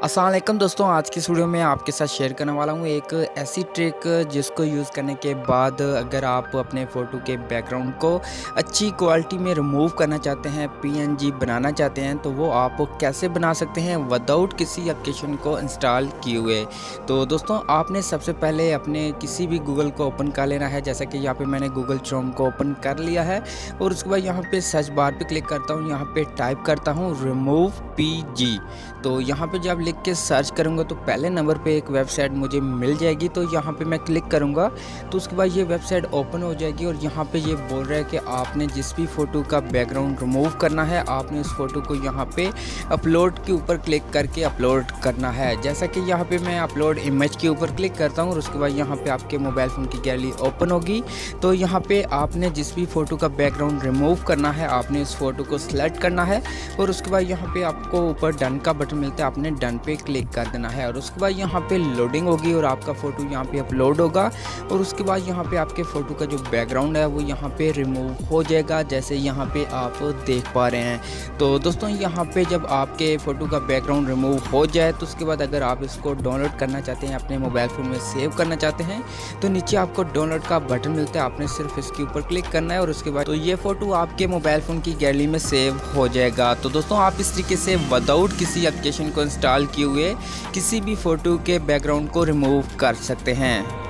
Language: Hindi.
अस्सलाम वालेकुम दोस्तों, आज की इस वीडियो में आपके साथ शेयर करने वाला हूँ एक ऐसी ट्रिक जिसको यूज़ करने के बाद अगर आप अपने फ़ोटो के बैकग्राउंड को अच्छी क्वालिटी में रिमूव करना चाहते हैं, पीएनजी बनाना चाहते हैं, तो वो आप कैसे बना सकते हैं विदाउट किसी एप्लीकेशन को इंस्टॉल किए हुए। तो दोस्तों आपने सबसे पहले अपने किसी भी गूगल को ओपन कर लेना है, जैसा कि यहाँ पर मैंने गूगल क्रोम को ओपन कर लिया है और उसके बाद यहाँ पर सर्च बार पर क्लिक करता हूँ, यहाँ पर टाइप करता हूँ रिमूव पीजी। तो यहाँ पे जब लिख के सर्च करूँगा तो पहले नंबर पे एक वेबसाइट मुझे मिल जाएगी। तो यहाँ पे मैं क्लिक करूँगा तो उसके बाद ये वेबसाइट ओपन हो जाएगी और यहाँ पे ये बोल रहा है कि आपने जिस भी फ़ोटो का बैकग्राउंड रिमूव करना है, आपने उस फ़ोटो को यहाँ पे अपलोड के ऊपर क्लिक करके अपलोड करना है। जैसा कि यहाँ पे मैं अपलोड इमेज के ऊपर क्लिक करता हूँ और उसके बाद यहाँ पे आपके मोबाइल फ़ोन की गैलरी ओपन होगी। तो यहाँ पे आपने जिस भी फ़ोटो का बैकग्राउंड रिमूव करना है, आपने उस फ़ोटो को सिलेक्ट करना है और उसके बाद यहाँ पे आपको ऊपर डन का बटन मिलता है, आपने डन पे क्लिक कर देना है और उसके बाद यहाँ पे लोडिंग होगी और आपका फ़ोटो यहाँ पे अपलोड होगा और उसके बाद यहाँ पे आपके फ़ोटो का जो बैकग्राउंड है वो यहाँ पे रिमूव हो जाएगा, जैसे यहाँ पे आप देख पा रहे हैं। तो दोस्तों यहाँ पे जब आपके फ़ोटो का बैकग्राउंड रिमूव हो जाए तो उसके बाद अगर आप इसको डाउनलोड करना चाहते हैं, अपने मोबाइल फ़ोन में सेव करना चाहते हैं, तो नीचे आपको डाउनलोड का बटन मिलता है, आपने सिर्फ इसके ऊपर क्लिक करना है और उसके बाद तो ये फ़ोटो आपके मोबाइल फ़ोन की गैलरी में सेव हो जाएगा। तो दोस्तों आप इस तरीके से विदाउट किसी एप्लीकेशन को इंस्टॉल किए हुए किसी भी फ़ोटो के बैकग्राउंड को रिमूव कर सकते हैं।